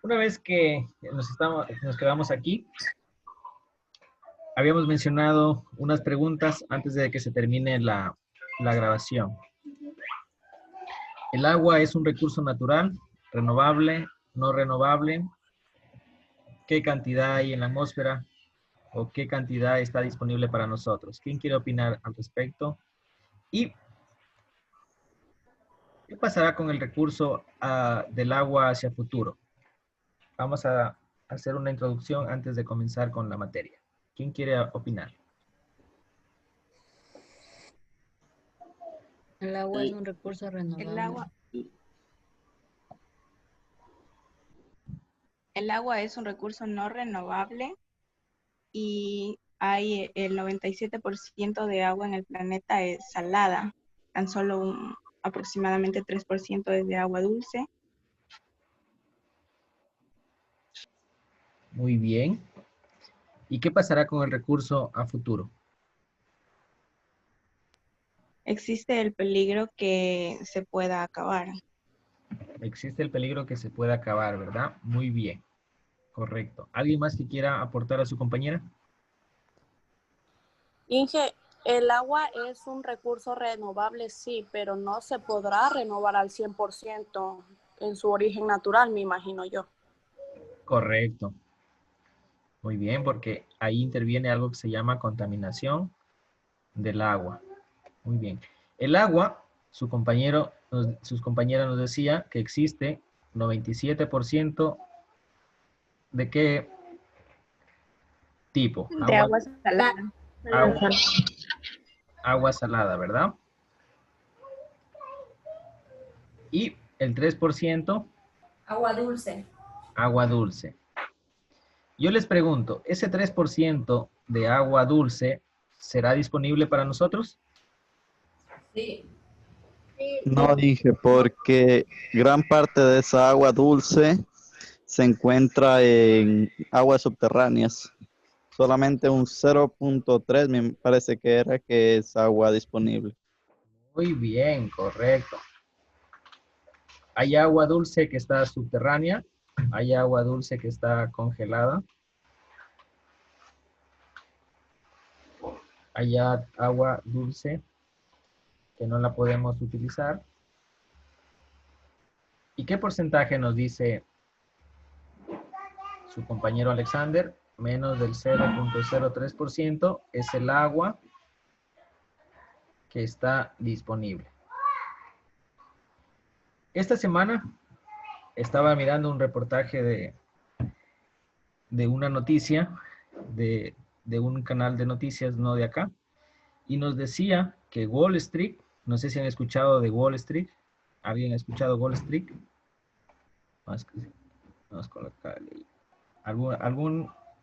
Una vez que nos quedamos aquí, habíamos mencionado unas preguntas antes de que se termine la grabación. ¿El agua es un recurso natural, renovable, no renovable? ¿Qué cantidad hay en la atmósfera? ¿O qué cantidad está disponible para nosotros? ¿Quién quiere opinar al respecto? ¿Y qué pasará con el recurso del agua hacia futuro? Vamos a hacer una introducción antes de comenzar con la materia. ¿Quién quiere opinar? El agua es un recurso El renovable. agua es un recurso no renovable y hay el 97% de agua en el planeta es salada. Tan solo aproximadamente 3% es de agua dulce. Muy bien. ¿Y qué pasará con el recurso a futuro? Existe el peligro que se pueda acabar. Existe el peligro que se pueda acabar, ¿verdad? Muy bien. Correcto. ¿Alguien más que quiera aportar a su compañera? Inge, el agua es un recurso renovable, sí, pero no se podrá renovar al 100% en su origen natural, me imagino yo. Correcto. Muy bien, porque ahí interviene algo que se llama contaminación del agua. Muy bien. El agua, sus compañeras nos decía que existe 97% de qué tipo. De agua salada. Agua, agua salada, ¿verdad? Y el 3%, Agua dulce. agua dulce. Yo les pregunto, ¿ese 3% de agua dulce será disponible para nosotros? Sí. No dije, porque gran parte de esa agua dulce se encuentra en aguas subterráneas. Solamente un 0.3 me parece que era que es agua disponible. Muy bien, correcto. Hay agua dulce que está subterránea, hay agua dulce que está congelada, hay agua dulce que no la podemos utilizar. ¿Y qué porcentaje nos dice su compañero Alexander? Menos del 0.03% es el agua que está disponible. Esta semana estaba mirando un reportaje de una noticia de un canal de noticias, no de acá, y nos decía que Wall Street, no sé si han escuchado de Wall Street, ¿habían escuchado Wall Street? Vamos a colocarle ahí.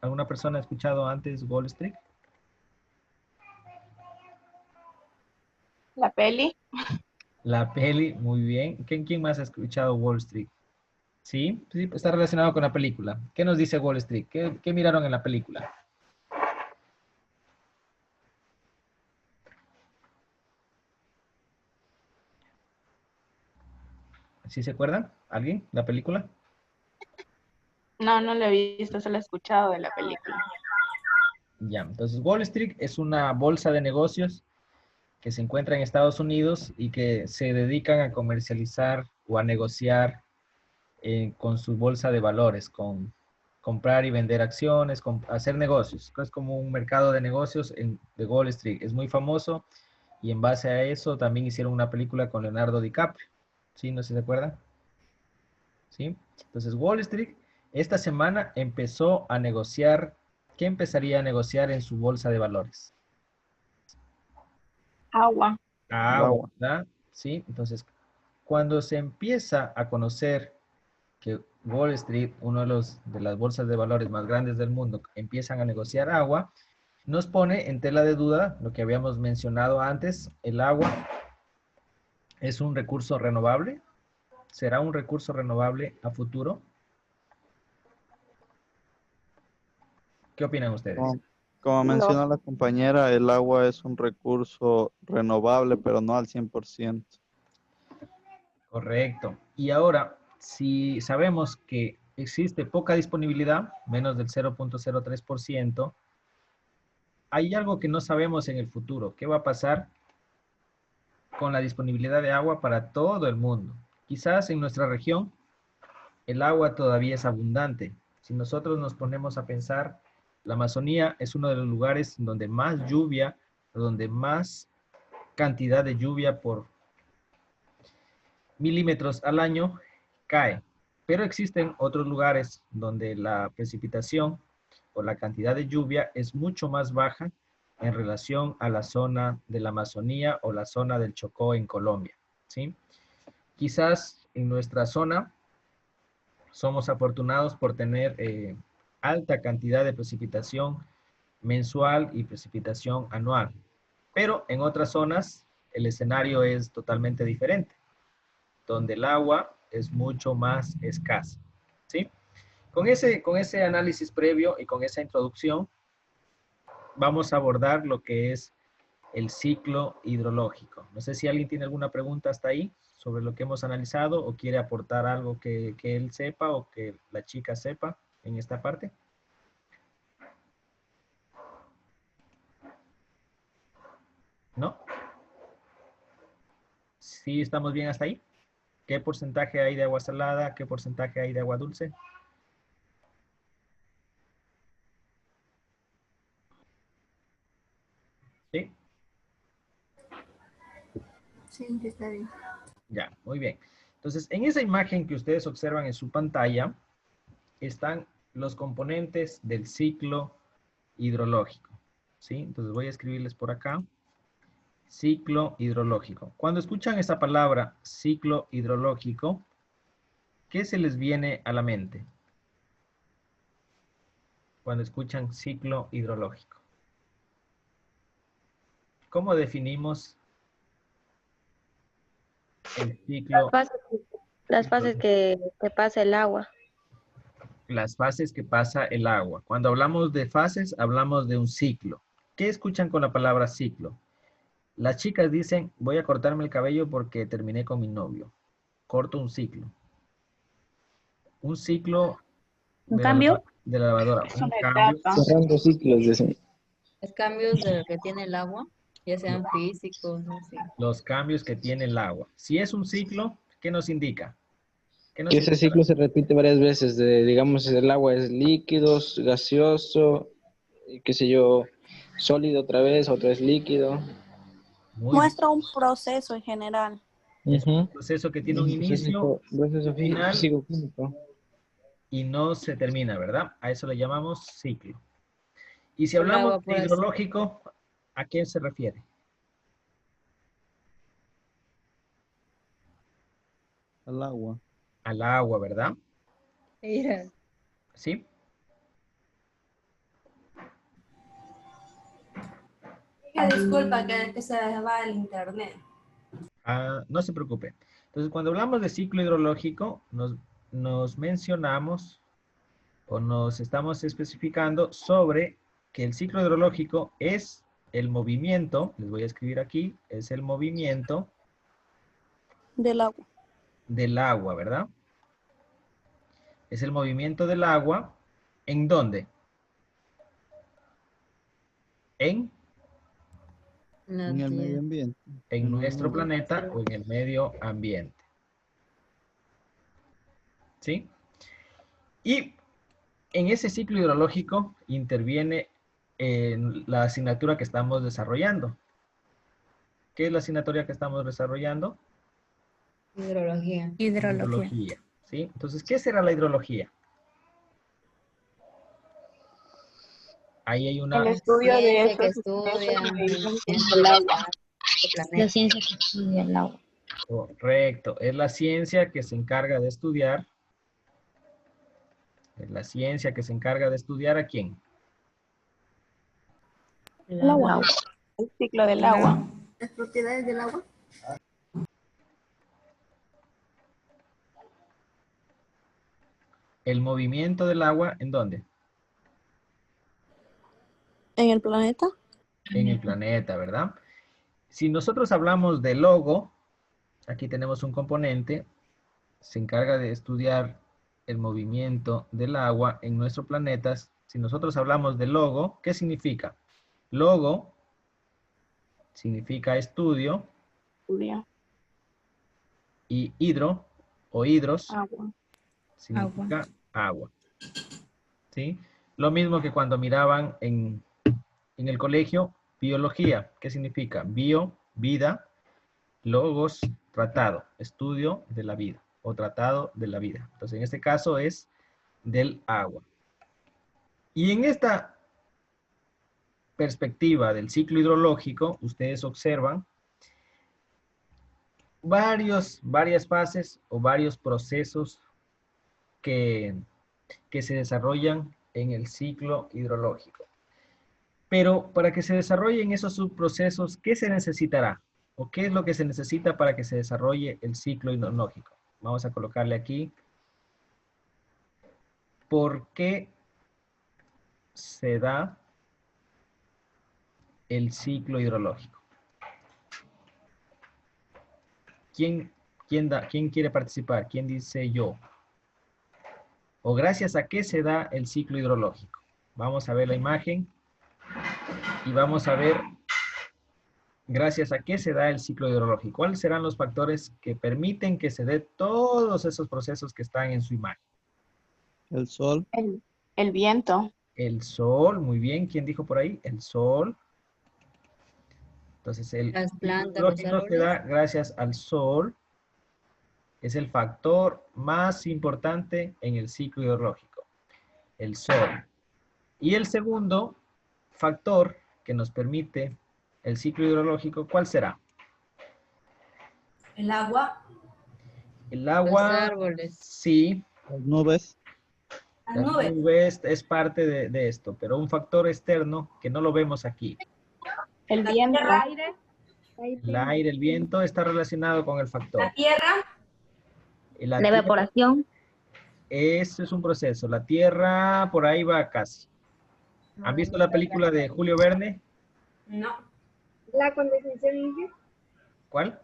¿Alguna persona ha escuchado antes Wall Street? La peli. La peli, muy bien. ¿Quién más ha escuchado Wall Street? Sí, sí, está relacionado con la película. ¿Qué nos dice Wall Street? ¿Qué miraron en la película? ¿Sí se acuerdan? ¿Alguien? ¿La película? No, no lo he visto, solo he escuchado de la película. Ya, entonces Wall Street es una bolsa de negocios que se encuentra en Estados Unidos y que se dedican a comercializar o a negociar con su bolsa de valores, con comprar y vender acciones, hacer negocios. Es como un mercado de negocios de Wall Street. Es muy famoso y en base a eso también hicieron una película con Leonardo DiCaprio. ¿Sí? ¿No se acuerdan? ¿Sí? Entonces Wall Street esta semana empezó a negociar. ¿Qué empezaría a negociar en su bolsa de valores? Agua. El Agua, agua. ¿verdad? Sí, entonces cuando se empieza a conocer que Wall Street, uno de las bolsas de valores más grandes del mundo, empiezan a negociar agua, nos pone en tela de duda lo que habíamos mencionado antes, el agua es un recurso renovable, ¿será un recurso renovable a futuro? ¿Qué opinan ustedes? Como No. menciona la compañera, el agua es un recurso renovable, pero no al 100%. Correcto. Y ahora, si sabemos que existe poca disponibilidad, menos del 0.03%, hay algo que no sabemos en el futuro. ¿Qué va a pasar con la disponibilidad de agua para todo el mundo? Quizás en nuestra región el agua todavía es abundante. Si nosotros nos ponemos a pensar, la Amazonía es uno de los lugares donde más lluvia, donde más cantidad de lluvia por milímetros al año cae. Pero existen otros lugares donde la precipitación o la cantidad de lluvia es mucho más baja en relación a la zona de la Amazonía o la zona del Chocó en Colombia, ¿sí? Quizás en nuestra zona somos afortunados por tener alta cantidad de precipitación mensual y precipitación anual. Pero en otras zonas el escenario es totalmente diferente, donde el agua es mucho más escasa, ¿sí? Con ese análisis previo y con esa introducción, vamos a abordar lo que es el ciclo hidrológico. No sé si alguien tiene alguna pregunta hasta ahí sobre lo que hemos analizado o quiere aportar algo que él sepa o que la chica sepa en esta parte. ¿No? ¿Sí estamos bien hasta ahí? ¿Qué porcentaje hay de agua salada? ¿Qué porcentaje hay de agua dulce? ¿Sí? Sí, está bien. Ya, muy bien. Entonces, en esa imagen que ustedes observan en su pantalla, están los componentes del ciclo hidrológico, ¿sí? Entonces voy a escribirles por acá. Ciclo hidrológico. Cuando escuchan esa palabra, ciclo hidrológico, ¿qué se les viene a la mente? Cuando escuchan ciclo hidrológico. ¿Cómo definimos el ciclo? Las fases que pasa el agua. Las fases que pasa el agua. Cuando hablamos de fases, hablamos de un ciclo. ¿Qué escuchan con la palabra ciclo? Las chicas dicen, voy a cortarme el cabello porque terminé con mi novio. Corto un ciclo. Un ciclo ¿Un cambio? de la lavadora. Es Un una cambio. etapa. Cerrando ciclos, dicen. Es cambios de lo que tiene el agua, ya sean físicos, no sé. Los cambios que tiene el agua. Si es un ciclo, ¿qué nos indica? ¿Qué nos Que ese indica? ciclo se repite varias veces. Digamos, el agua es líquidos, gaseoso, y qué sé yo, sólido otra vez es líquido. Muy Muestra un proceso en general. Es un Ujú. proceso que tiene un inicio, Proceso final físico-químico. y no se termina, ¿verdad? A eso le llamamos ciclo. Y si El hablamos agua, de pues. hidrológico, ¿a qué se refiere? Al agua. Al agua, ¿verdad? Mira, ¿Sí? disculpa que se va el internet. Ah, no se preocupe. Entonces, cuando hablamos de ciclo hidrológico, nos mencionamos o nos estamos especificando sobre que el ciclo hidrológico es el movimiento, les voy a escribir aquí, es el movimiento Del agua. del agua, ¿verdad? Es el movimiento del agua, ¿en dónde? En En el medio ambiente. nuestro mundo. planeta o en el medio ambiente. ¿Sí? Y en ese ciclo hidrológico interviene la asignatura que estamos desarrollando. ¿Qué es la asignatura que estamos desarrollando? Hidrología. Hidrología. ¿Sí? Entonces, ¿qué será la hidrología? Ahí hay una... El estudio de Ciencia que estos estudia del agua. La ciencia que estudia el agua. Correcto, es la ciencia que se encarga de estudiar. Es la ciencia que se encarga de estudiar ¿a quién? El agua. El ciclo del agua. Las propiedades del agua. El movimiento del agua, ¿en dónde? En el planeta. En el planeta, ¿verdad? Si nosotros hablamos de logo, aquí tenemos un componente, se encarga de estudiar el movimiento del agua en nuestro planeta. Si nosotros hablamos de logo, ¿qué significa? Logo significa estudio Estudio. y hidro o hidros Agua. significa agua. ¿Sí? Lo mismo que cuando miraban en el colegio, biología. ¿Qué significa? Bio, vida, logos, tratado, estudio de la vida o tratado de la vida. Entonces, en este caso es del agua. Y en esta perspectiva del ciclo hidrológico, ustedes observan varias fases o varios procesos que se desarrollan en el ciclo hidrológico. Pero para que se desarrollen esos subprocesos, ¿qué se necesitará? ¿O qué es lo que se necesita para que se desarrolle el ciclo hidrológico? Vamos a colocarle aquí. ¿Por qué se da el ciclo hidrológico? ¿Quién quiere participar? ¿Quién dice yo? ¿O gracias a qué se da el ciclo hidrológico? Vamos a ver la imagen y vamos a ver gracias a qué se da el ciclo hidrológico. ¿Cuáles serán los factores que permiten que se dé todos esos procesos que están en su imagen? El sol. El viento. El sol, muy bien. ¿Quién dijo por ahí? El sol. Entonces, el Las ciclo plantas, los hidrológico se da árboles. gracias al sol. Es el factor más importante en el ciclo hidrológico. El sol. Y el segundo factor que nos permite el ciclo hidrológico, ¿cuál será? El agua. El Los agua, árboles. sí. Las nubes. Las Las nubes. nubes es parte de esto, pero un factor externo que no lo vemos aquí. El La viento. tierra. El aire, el viento está relacionado con el factor. La tierra. Y la La tierra, evaporación. ese es un proceso. La tierra por ahí va casi. ¿Han visto la película de Julio Verne? No. La condensación. ¿Cuál?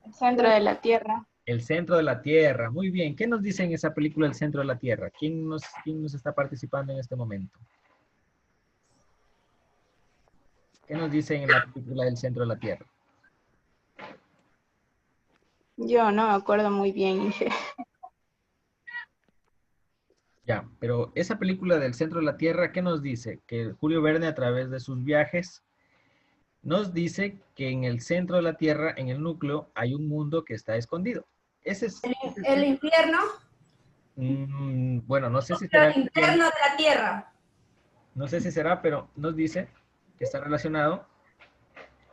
El centro de la tierra. El centro de la Tierra. Muy bien. ¿Qué nos dice en esa película El centro de la Tierra? ¿Quién nos está participando en este momento? ¿Qué nos dicen en la película del centro de la Tierra? Yo no me acuerdo muy bien, Inge. Ya, pero esa película del centro de la Tierra, ¿qué nos dice? Que Julio Verne a través de sus viajes nos dice que en el centro de la Tierra, en el núcleo, hay un mundo que está escondido. Ese es... El infierno. Bueno, no sé si será... El interno de la tierra. No sé si será, pero nos dice que está relacionado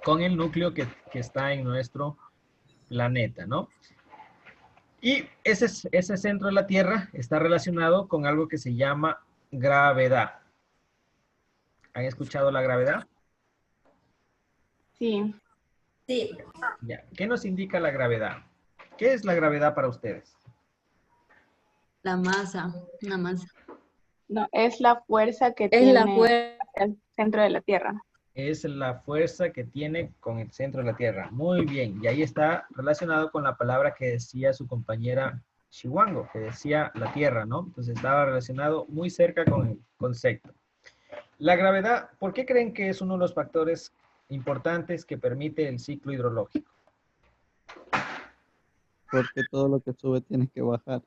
con el núcleo que está en nuestro planeta, ¿no? Y ese centro de la Tierra está relacionado con algo que se llama gravedad. ¿Han escuchado la gravedad? Sí. Sí. Ya. ¿Qué nos indica la gravedad? ¿Qué es la gravedad para ustedes? La masa. Una masa. No, es la fuerza que Es la tiene fuerza. el centro de la tierra. Es la fuerza que tiene con el centro de la Tierra. Muy bien. Y ahí está relacionado con la palabra que decía su compañera Chiwango, que decía la Tierra, ¿no? Entonces estaba relacionado muy cerca con el concepto. La gravedad, ¿por qué creen que es uno de los factores importantes que permite el ciclo hidrológico? Porque todo lo que sube tiene que bajar.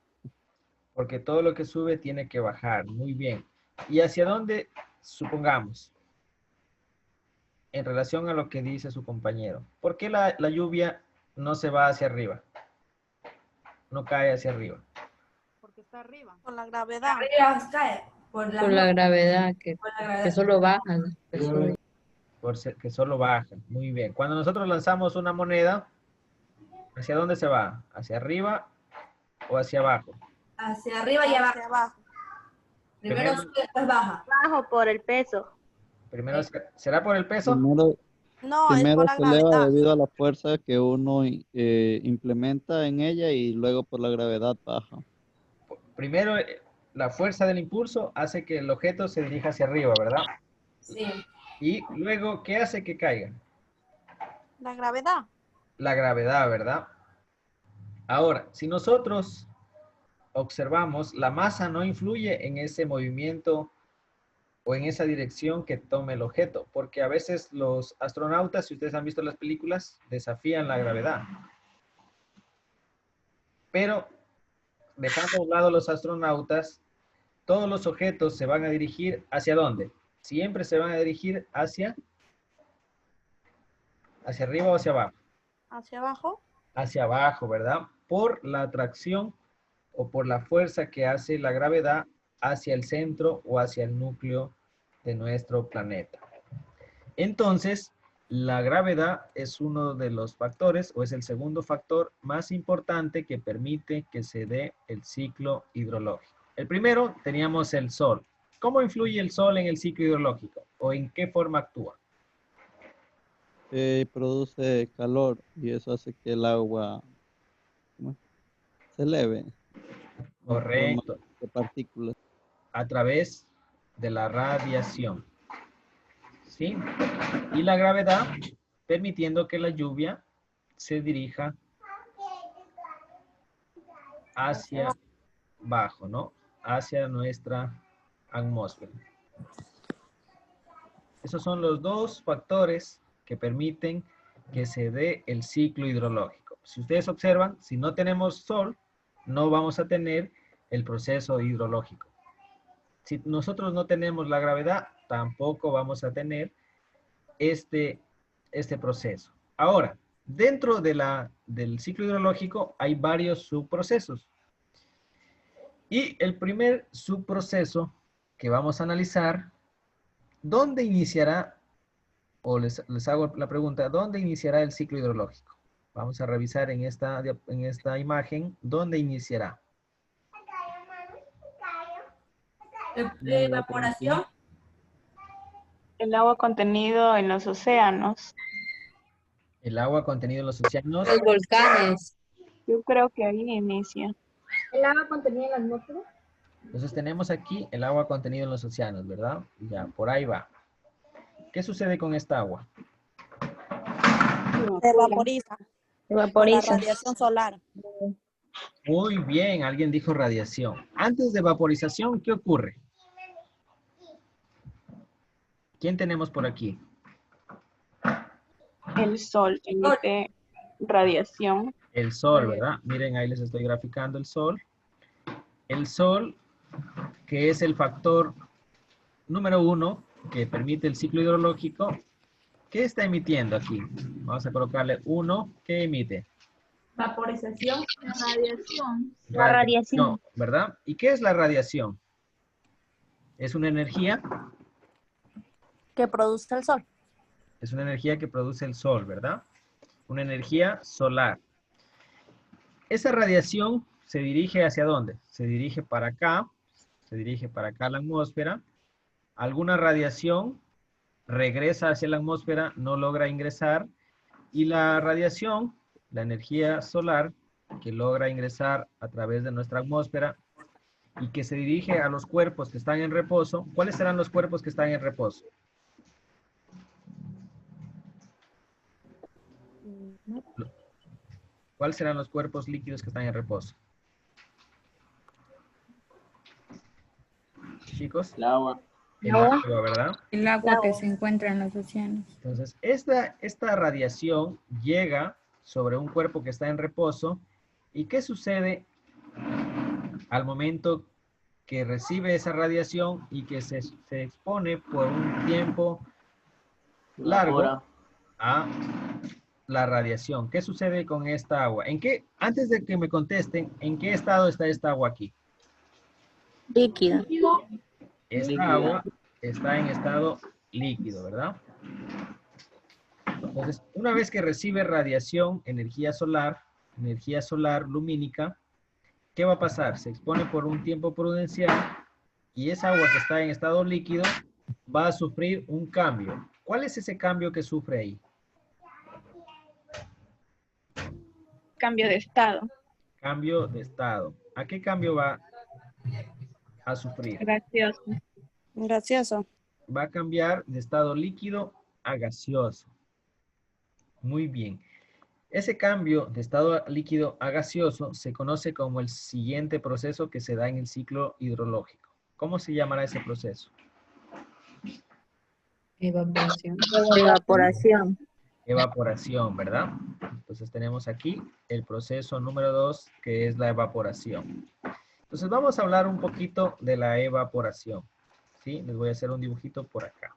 Porque todo lo que sube tiene que bajar. Muy bien. ¿Y hacia dónde, supongamos, en relación a lo que dice su compañero? ¿Por qué la lluvia no se va hacia arriba? No cae hacia arriba. Porque está arriba. Con la gravedad. Arriba cae. Por la, Por la gravedad que gravedad. solo baja. Que sube. Que solo baja. Muy bien. Cuando nosotros lanzamos una moneda, ¿hacia dónde se va? ¿Hacia arriba o hacia abajo? Hacia arriba y abajo. Hacia abajo. Primero sube, después baja. Bajo por el peso. Primero, ¿será por el peso? Primero, No, es primero por la se eleva gravedad. debido a la fuerza que uno implementa en ella y luego por la gravedad baja. Primero, la fuerza del impulso hace que el objeto se dirija hacia arriba, ¿verdad? Sí. Y luego, ¿qué hace que caiga? La gravedad. La gravedad, ¿verdad? Ahora, si nosotros observamos, la masa no influye en ese movimiento o en esa dirección que tome el objeto, porque a veces los astronautas, si ustedes han visto las películas, desafían la gravedad. Pero dejando a un lado los astronautas, todos los objetos se van a dirigir ¿hacia dónde? Siempre se van a dirigir hacia arriba o hacia abajo. ¿Hacia abajo? Hacia abajo, ¿verdad? Por la atracción o por la fuerza que hace la gravedad hacia el centro o hacia el núcleo de nuestro planeta. Entonces, la gravedad es uno de los factores o es el segundo factor más importante que permite que se dé el ciclo hidrológico. El primero teníamos el Sol. ¿Cómo influye el Sol en el ciclo hidrológico o en qué forma actúa? Produce calor y eso hace que el agua se eleve. Correcto. De partículas. A través de la radiación. ¿Sí? Y la gravedad permitiendo que la lluvia se dirija hacia abajo, ¿no? Hacia nuestra atmósfera. Esos son los dos factores que permiten que se dé el ciclo hidrológico. Si ustedes observan, si no tenemos sol, no vamos a tener el proceso hidrológico. Si nosotros no tenemos la gravedad, tampoco vamos a tener este proceso. Ahora, dentro del ciclo hidrológico hay varios subprocesos. Y el primer subproceso que vamos a analizar, ¿dónde iniciará? O les hago la pregunta, ¿dónde iniciará el ciclo hidrológico? Vamos a revisar en esta imagen, ¿dónde iniciará? Evaporación. El agua contenido en los océanos. El agua contenido en los océanos. Los volcanes. Yo creo que ahí inicia. ¿El agua contenida en la atmósfera? Entonces tenemos aquí el agua contenido en los océanos, ¿verdad? Ya, por ahí va. ¿Qué sucede con esta agua? Se vaporiza. Vaporiza. La radiación solar. Muy bien, alguien dijo radiación. Antes de vaporización, ¿qué ocurre? ¿Quién tenemos por aquí? El sol emite radiación. El sol, ¿verdad? Miren, ahí les estoy graficando el sol. El sol, que es el factor número 1 que permite el ciclo hidrológico, ¿qué está emitiendo aquí? Vamos a colocarle 1. ¿Qué emite? Vaporización. Radiación. La radiación. ¿Verdad? ¿Y qué es la radiación? ¿Es una energía? Que produce el sol. Es una energía que produce el sol, ¿verdad? Una energía solar. Esa radiación se dirige ¿hacia dónde? Se dirige para acá. Se dirige para acá a la atmósfera. Alguna radiación regresa hacia la atmósfera, no logra ingresar. Y la radiación, la energía solar, que logra ingresar a través de nuestra atmósfera y que se dirige a los cuerpos que están en reposo. ¿Cuáles serán los cuerpos que están en reposo? ¿Cuáles serán los cuerpos líquidos que están en reposo? Chicos. El agua. El agua, ¿verdad? El agua que se encuentra en los océanos. Entonces, esta radiación llega sobre un cuerpo que está en reposo. ¿Y qué sucede al momento que recibe esa radiación y que se expone por un tiempo largo a la radiación? ¿Qué sucede con esta agua? Antes de que me contesten, ¿en qué estado está esta agua aquí? Líquida. Esta agua está en estado líquido, ¿verdad? Entonces, una vez que recibe radiación, energía solar lumínica, ¿qué va a pasar? Se expone por un tiempo prudencial y esa agua que está en estado líquido va a sufrir un cambio. ¿Cuál es ese cambio que sufre ahí? Cambio de estado. Cambio de estado. ¿A qué cambio va a sufrir? Gaseoso. Gaseoso. Va a cambiar de estado líquido a gaseoso. Muy bien. Ese cambio de estado líquido a gaseoso se conoce como el siguiente proceso que se da en el ciclo hidrológico. ¿Cómo se llamará ese proceso? Evaporación. Evaporación. Evaporación, ¿verdad? Entonces tenemos aquí el proceso número 2, que es la evaporación. Entonces vamos a hablar un poquito de la evaporación. ¿Sí? Les voy a hacer un dibujito por acá.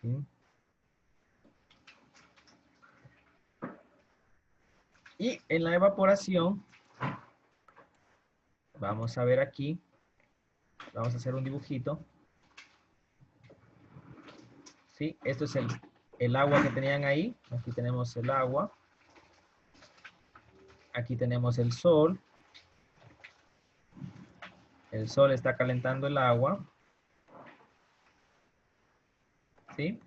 ¿Sí? Y en la evaporación, vamos a ver aquí, vamos a hacer un dibujito. ¿Sí? Esto es el agua que tenían ahí. Aquí tenemos el agua. Aquí tenemos el sol. El sol está calentando el agua. ¿Sí?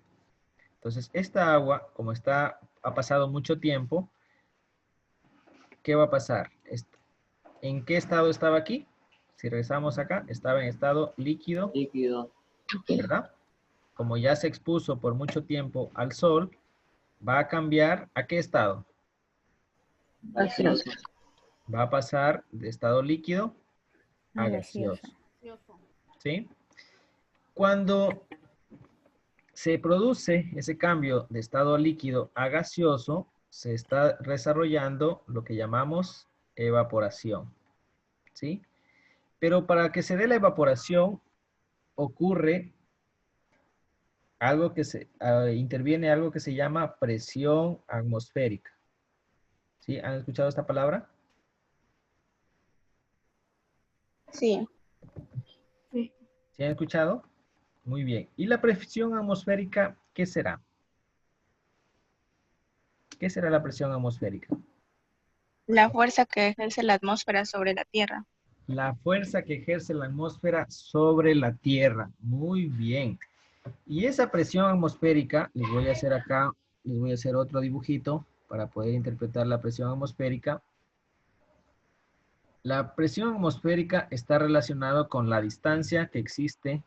Entonces, esta agua, como ha pasado mucho tiempo, ¿qué va a pasar? ¿En qué estado estaba aquí? Si regresamos acá, estaba en estado líquido, Líquido. ¿verdad? Como ya se expuso por mucho tiempo al sol, va a cambiar ¿a qué estado? Gaseoso. Va a pasar de estado líquido a gaseoso. ¿Sí? Cuando se produce ese cambio de estado líquido a gaseoso, se está desarrollando lo que llamamos evaporación. ¿Sí? Pero para que se dé la evaporación, ocurre algo que interviene algo que se llama presión atmosférica. ¿Sí? ¿Han escuchado esta palabra? Sí. Sí. ¿Sí han escuchado? Muy bien. ¿Y la presión atmosférica qué será? ¿Qué será la presión atmosférica? La fuerza que ejerce la atmósfera sobre la Tierra. La fuerza que ejerce la atmósfera sobre la Tierra. Muy bien. Y esa presión atmosférica, les voy a hacer acá, les voy a hacer otro dibujito para poder interpretar la presión atmosférica. La presión atmosférica está relacionada con la distancia que existe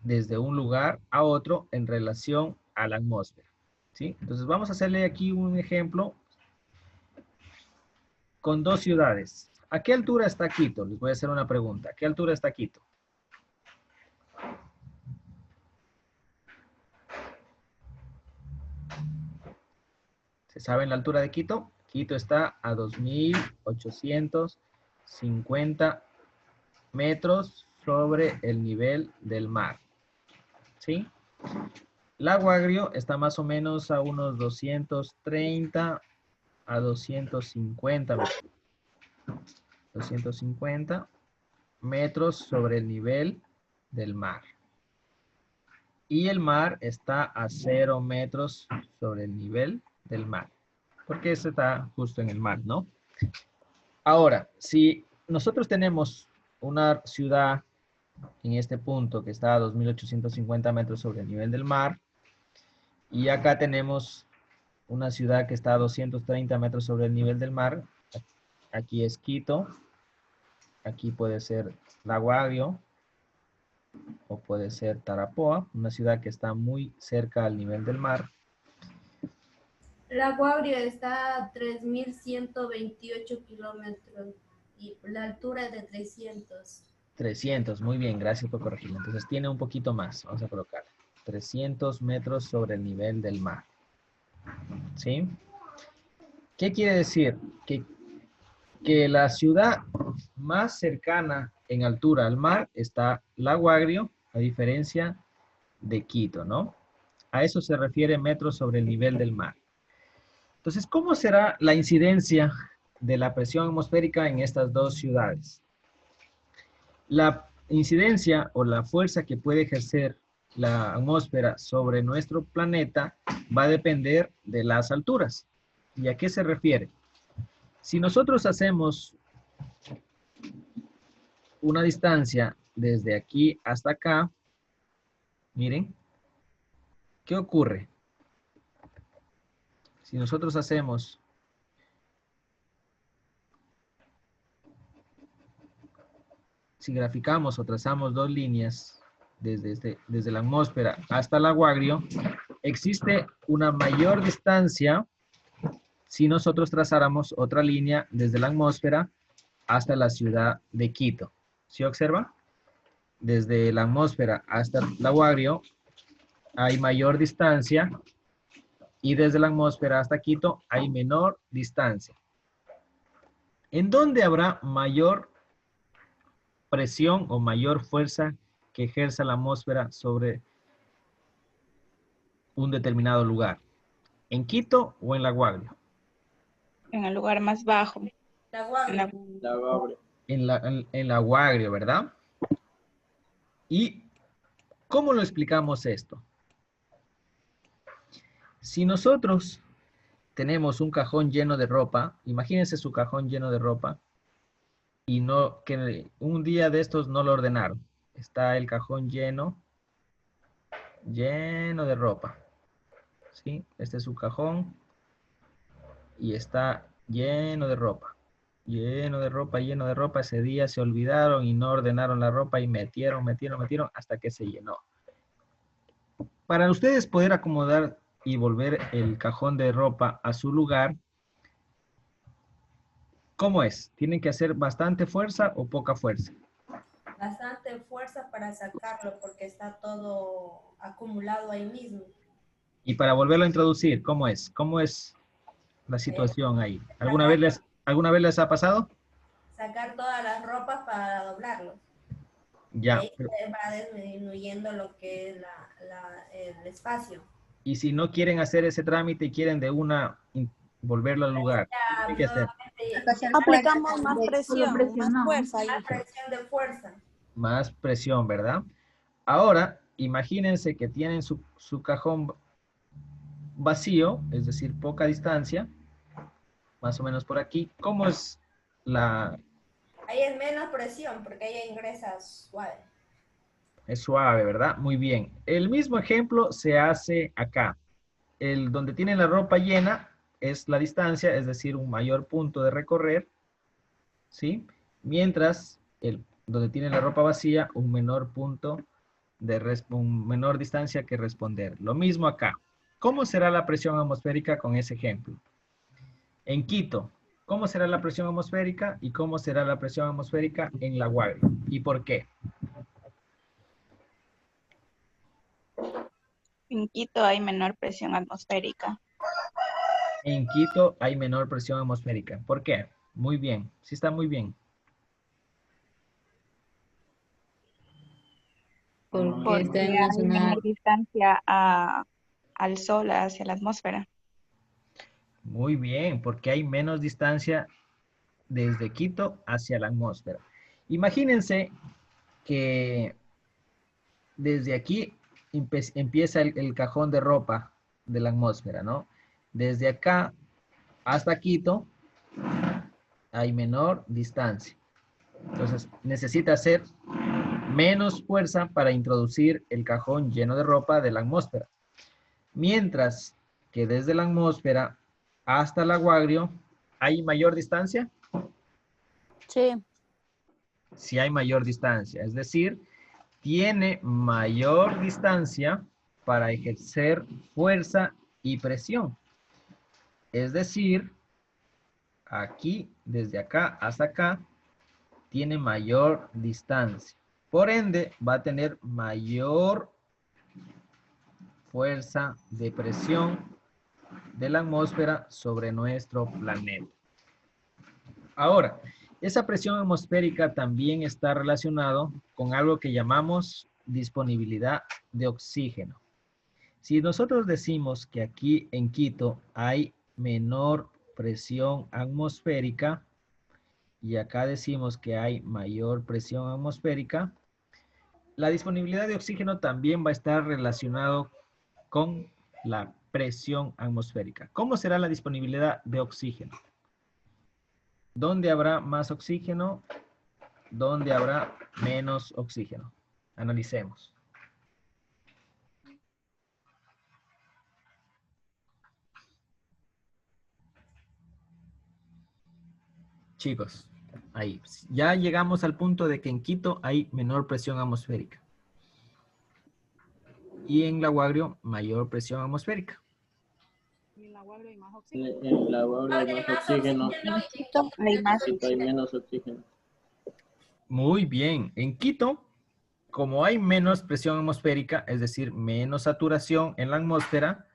desde un lugar a otro en relación a la atmósfera. ¿Sí? Entonces vamos a hacerle aquí un ejemplo con dos ciudades. ¿A qué altura está Quito? Les voy a hacer una pregunta. ¿A qué altura está Quito? ¿Se sabe la altura de Quito? Quito está a 2.850 metros sobre el nivel del mar. ¿Sí? Lago Agrio está más o menos a unos 230 a 250 metros. 250 metros sobre el nivel del mar. Y el mar está a 0 metros sobre el nivel del mar. Porque eso está justo en el mar, ¿no? Ahora, si nosotros tenemos una ciudad en este punto que está a 2.850 metros sobre el nivel del mar, y acá tenemos una ciudad que está a 230 metros sobre el nivel del mar, aquí es Quito, aquí puede ser Lago Agrio, o puede ser Tarapoa, una ciudad que está muy cerca al nivel del mar. Lago Agrio está a 3.128 kilómetros y la altura es de 300. 300, muy bien, gracias por corregirlo. Entonces tiene un poquito más, vamos a colocar 300 metros sobre el nivel del mar. ¿Sí? ¿Qué quiere decir? Que la ciudad más cercana en altura al mar está Lago Agrio, a diferencia de Quito, ¿no? A eso se refiere metros sobre el nivel del mar. Entonces, ¿cómo será la incidencia de la presión atmosférica en estas dos ciudades? La incidencia o la fuerza que puede ejercer la atmósfera sobre nuestro planeta va a depender de las alturas. ¿Y a qué se refiere? Si nosotros hacemos una distancia desde aquí hasta acá, miren, ¿qué ocurre? Si nosotros hacemos si graficamos o trazamos dos líneas desde la atmósfera hasta el Lago Agrio, existe una mayor distancia si nosotros trazáramos otra línea desde la atmósfera hasta la ciudad de Quito. ¿Sí observa? Desde la atmósfera hasta la Guagrio hay mayor distancia y desde la atmósfera hasta Quito hay menor distancia. ¿En dónde habrá mayor presión o mayor fuerza que ejerza la atmósfera sobre un determinado lugar? ¿En Quito o en la Guagrio? En el lugar más bajo. La guagua. En la Guagrio, ¿verdad? ¿Y cómo lo explicamos esto? Si nosotros tenemos un cajón lleno de ropa, imagínense su cajón lleno de ropa, y no que un día de estos no lo ordenaron. Está el cajón lleno de ropa. ¿Sí? Este es su cajón y está lleno de ropa. Lleno de ropa. Ese día se olvidaron y no ordenaron la ropa y metieron hasta que se llenó. Para ustedes poder acomodar y volver el cajón de ropa a su lugar, ¿cómo es? ¿Tienen que hacer bastante fuerza o poca fuerza? Bastante fuerza para sacarlo porque está todo acumulado ahí mismo. Y para volverlo a introducir, ¿cómo es? ¿Cómo es la situación ahí? ¿Alguna vez les ha pasado? Sacar todas las ropas para doblarlo. Ya. Ahí se va disminuyendo lo que es el espacio. Y si no quieren hacer ese trámite y quieren de una volverlo al lugar, ¿qué tienen que hacer? Aplicamos más presión, más fuerza. Más presión de fuerza. Más presión, ¿verdad? Ahora, imagínense que tienen su cajón vacío, es decir, poca distancia, más o menos por aquí. ¿Cómo es la...? Ahí es menos presión porque ahí ingresa suave. Es suave, ¿verdad? Muy bien. El mismo ejemplo se hace acá. Donde tienen la ropa llena es la distancia, es decir, un mayor punto de recorrer, ¿sí? Mientras donde tienen la ropa vacía, un menor punto un menor distancia que responder. Lo mismo acá. ¿Cómo será la presión atmosférica con ese ejemplo? En Quito, ¿cómo será la presión atmosférica y cómo será la presión atmosférica en La Guagrio? ¿Y por qué? En Quito hay menor presión atmosférica. En Quito hay menor presión atmosférica. ¿Por qué? Muy bien. Sí está muy bien. Porque está en Porque una hay zona, menor distancia al sol, hacia la atmósfera. Muy bien, porque hay menos distancia desde Quito hacia la atmósfera. Imagínense que desde aquí empieza el cajón de ropa de la atmósfera, ¿no? Desde acá hasta Quito hay menor distancia. Entonces necesita hacer menos fuerza para introducir el cajón lleno de ropa de la atmósfera. Mientras que desde la atmósfera hasta la Guagrio hay mayor distancia. Sí. Si hay mayor distancia, es decir, tiene mayor distancia para ejercer fuerza y presión. Es decir, aquí, desde acá hasta acá, tiene mayor distancia. Por ende, va a tener mayor fuerza de presión de la atmósfera sobre nuestro planeta. Ahora, esa presión atmosférica también está relacionado con algo que llamamos disponibilidad de oxígeno. Si nosotros decimos que aquí en Quito hay menor presión atmosférica y acá decimos que hay mayor presión atmosférica, la disponibilidad de oxígeno también va a estar relacionado con la presión atmosférica. ¿Cómo será la disponibilidad de oxígeno? ¿Dónde habrá más oxígeno? ¿Dónde habrá menos oxígeno? Analicemos. Chicos, ahí. Ya llegamos al punto de que en Quito hay menor presión atmosférica. y en la Guagrio mayor presión atmosférica. En la Guagrio hay más oxígeno. En Quito hay más Hay menos oxígeno. Muy bien. En Quito, como hay menos presión atmosférica, es decir, menos saturación en la atmósfera,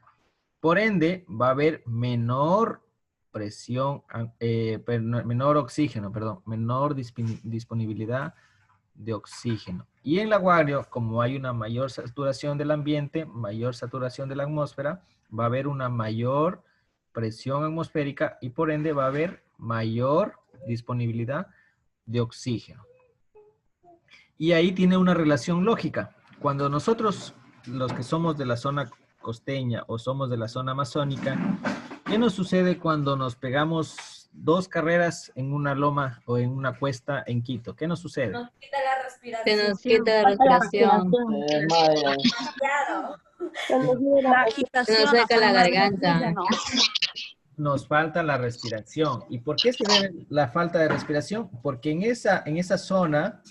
por ende va a haber menor presión, menor oxígeno, perdón, menor disponibilidad de oxígeno. Y en la Guagrio, como hay una mayor saturación del ambiente, mayor saturación de la atmósfera, va a haber una mayor presión atmosférica y por ende va a haber mayor disponibilidad de oxígeno. Y ahí tiene una relación lógica. Cuando nosotros, los que somos de la zona costeña o somos de la zona amazónica, ¿qué nos sucede cuando nos pegamos 2 carreras en una loma o en una cuesta en Quito? ¿Qué nos sucede? Nos quita la respiración. Se nos quita la respiración. La Se agitación, nos seca la garganta. oxígeno. Nos falta la respiración. ¿Y por qué se debe la falta de respiración? Porque en esa zona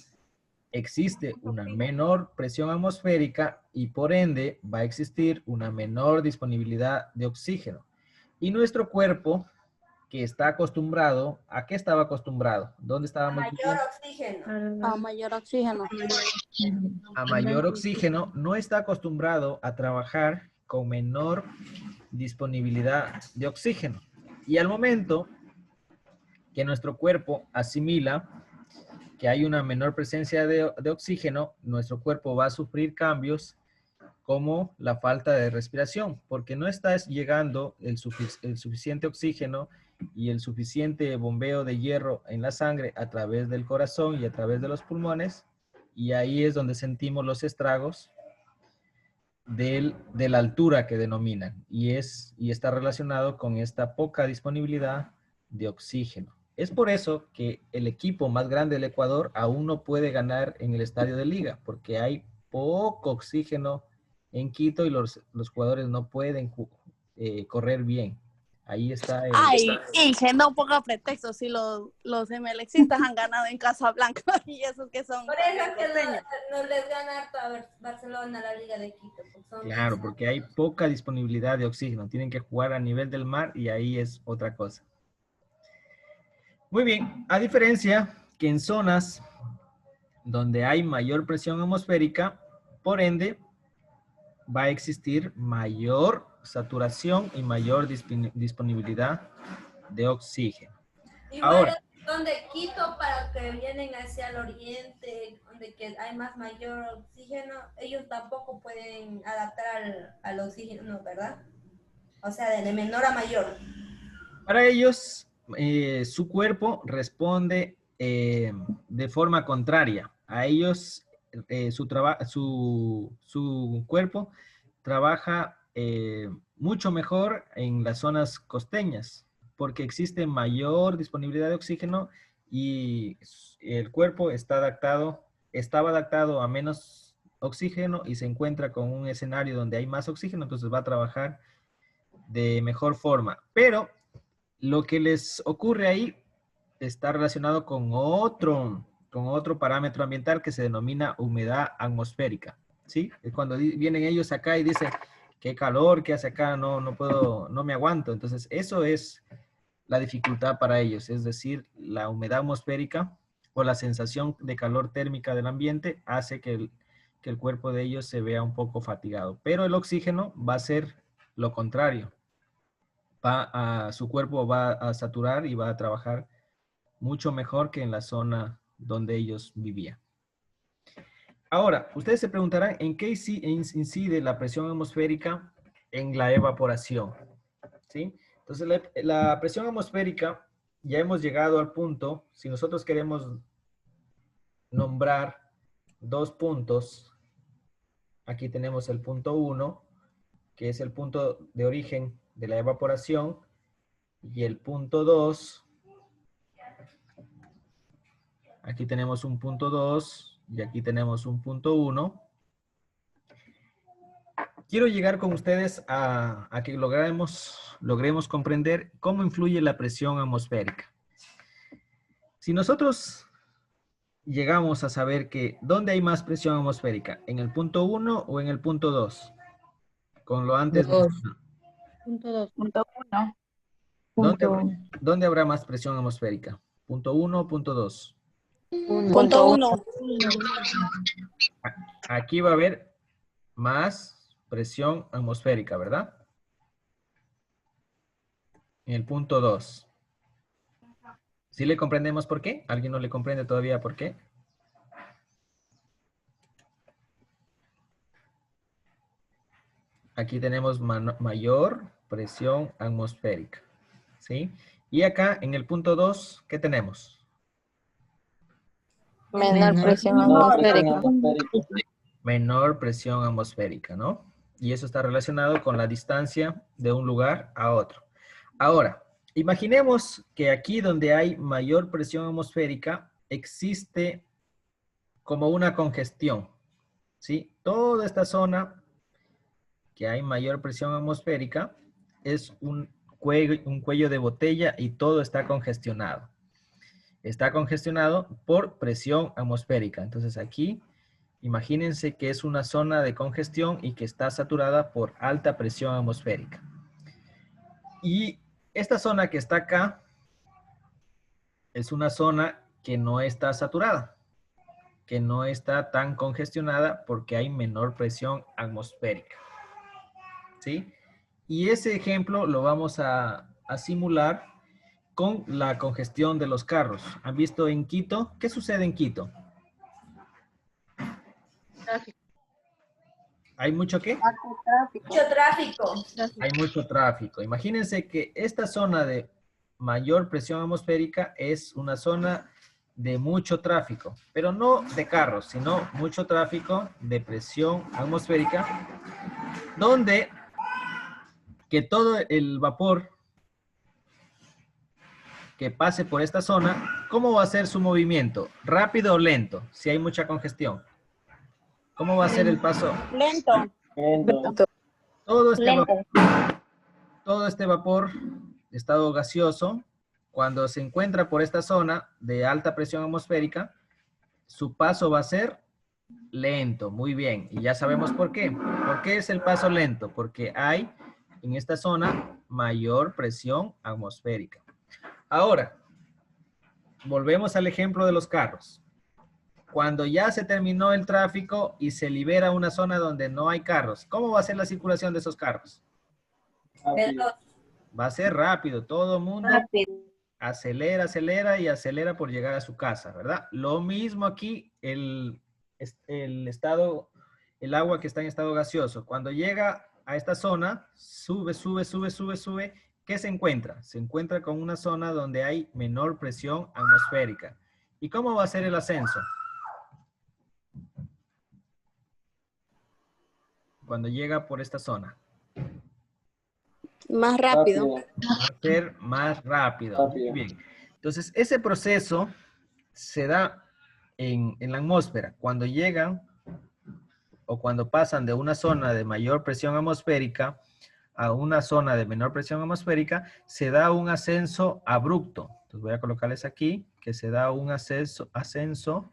existe una menor presión atmosférica y por ende va a existir una menor disponibilidad de oxígeno. Y nuestro cuerpo, que está acostumbrado, ¿a qué estaba acostumbrado? ¿Dónde estábamos viviendo? A mayor oxígeno. A mayor oxígeno, no está acostumbrado a trabajar con menor disponibilidad de oxígeno. Y al momento que nuestro cuerpo asimila que hay una menor presencia de oxígeno, nuestro cuerpo va a sufrir cambios como la falta de respiración, porque no está llegando el suficiente oxígeno y el suficiente bombeo de hierro en la sangre a través del corazón y a través de los pulmones, y ahí es donde sentimos los estragos de la altura que denominan, y está relacionado con esta poca disponibilidad de oxígeno. Es por eso que el equipo más grande del Ecuador aún no puede ganar en el estadio de Liga, porque hay poco oxígeno en Quito y los jugadores no pueden correr bien. Ahí está el... Ay, Inge, no ponga pretextos si los MLXistas han ganado en Casablanca y esos que son... Por eso es que no les gana a Barcelona la Liga de Quito. Claro, porque hay poca disponibilidad de oxígeno. Tienen que jugar a nivel del mar y ahí es otra cosa. Muy bien, a diferencia que en zonas donde hay mayor presión atmosférica, por ende, va a existir mayor saturación y mayor disponibilidad de oxígeno. Igual Ahora, son de Quito para que vienen hacia el oriente, donde que hay mayor oxígeno, ellos tampoco pueden adaptar al oxígeno, ¿verdad? O sea, de menor a mayor. Para ellos, su cuerpo responde de forma contraria. A ellos, su cuerpo trabaja mucho mejor en las zonas costeñas, porque existe mayor disponibilidad de oxígeno y el cuerpo estaba adaptado a menos oxígeno y se encuentra con un escenario donde hay más oxígeno, entonces va a trabajar de mejor forma. Pero lo que les ocurre ahí está relacionado con otro parámetro ambiental que se denomina humedad atmosférica, ¿sí? Es cuando vienen ellos acá y dicen, qué calor que hace acá, no puedo, no me aguanto. Entonces, eso es la dificultad para ellos, es decir, la humedad atmosférica o la sensación de calor térmica del ambiente hace que el cuerpo de ellos se vea un poco fatigado. Pero el oxígeno va a ser lo contrario. Su cuerpo va a saturar y va a trabajar mucho mejor que en la zona donde ellos vivían. Ahora, ustedes se preguntarán en qué incide la presión atmosférica en la evaporación, ¿sí? Entonces, la presión atmosférica, ya hemos llegado al punto, si nosotros queremos nombrar 2 puntos, aquí tenemos el punto 1, que es el punto de origen de la evaporación, y el punto 2, aquí tenemos un punto 2, y aquí tenemos un punto 1. Quiero llegar con ustedes a que logremos comprender cómo influye la presión atmosférica. Si nosotros llegamos a saber que ¿dónde hay más presión atmosférica? ¿En el punto 1 o en el punto 2? Con lo antes mencionado. Punto 2. Punto 1. ¿Dónde habrá más presión atmosférica? ¿Punto 1 o punto 2? Punto 1. Aquí va a haber más presión atmosférica, ¿verdad? En el punto 2. ¿Sí le comprendemos por qué? ¿Alguien no le comprende todavía por qué? Aquí tenemos mayor presión atmosférica, ¿sí? Y acá en el punto 2, ¿qué tenemos? Menor presión atmosférica. Menor presión atmosférica, ¿no? Y eso está relacionado con la distancia de un lugar a otro. Ahora, imaginemos que aquí donde hay mayor presión atmosférica existe como una congestión, ¿sí? Toda esta zona que hay mayor presión atmosférica es un cuello de botella y todo está congestionado. Está congestionado por presión atmosférica. Entonces aquí, imagínense que es una zona de congestión y que está saturada por alta presión atmosférica. Y esta zona que está acá es una zona que no está saturada, que no está tan congestionada porque hay menor presión atmosférica. ¿Sí? Y ese ejemplo lo vamos a simular con la congestión de los carros. ¿Han visto en Quito? ¿Qué sucede en Quito? Tráfico. ¿Hay mucho qué? Mucho tráfico. Hay mucho tráfico. Imagínense que esta zona de mayor presión atmosférica es una zona de mucho tráfico, pero no de carros, sino mucho tráfico de presión atmosférica, donde que todo el vapor que pase por esta zona, ¿cómo va a ser su movimiento? ¿Rápido o lento? Si hay mucha congestión. ¿Cómo va a ser el paso? Lento. Todo este vapor de estado gaseoso, cuando se encuentra por esta zona de alta presión atmosférica, su paso va a ser lento. Muy bien. Y ya sabemos por qué. ¿Por qué es el paso lento? Porque hay en esta zona mayor presión atmosférica. Ahora, volvemos al ejemplo de los carros. Cuando ya se terminó el tráfico y se libera una zona donde no hay carros, ¿cómo va a ser la circulación de esos carros? Va a ser rápido. Todo el mundo acelera, acelera y acelera por llegar a su casa, ¿verdad? Lo mismo aquí, el agua que está en estado gaseoso. Cuando llega a esta zona, sube, sube, sube, sube, sube. ¿Qué se encuentra? Se encuentra con una zona donde hay menor presión atmosférica. ¿Y cómo va a ser el ascenso? Cuando llega por esta zona. Más rápido. Va a ser más rápido. Muy bien. Entonces, ese proceso se da en la atmósfera. Cuando llegan o cuando pasan de una zona de mayor presión atmosférica a una zona de menor presión atmosférica, se da un ascenso abrupto. Entonces voy a colocarles aquí que se da un ascenso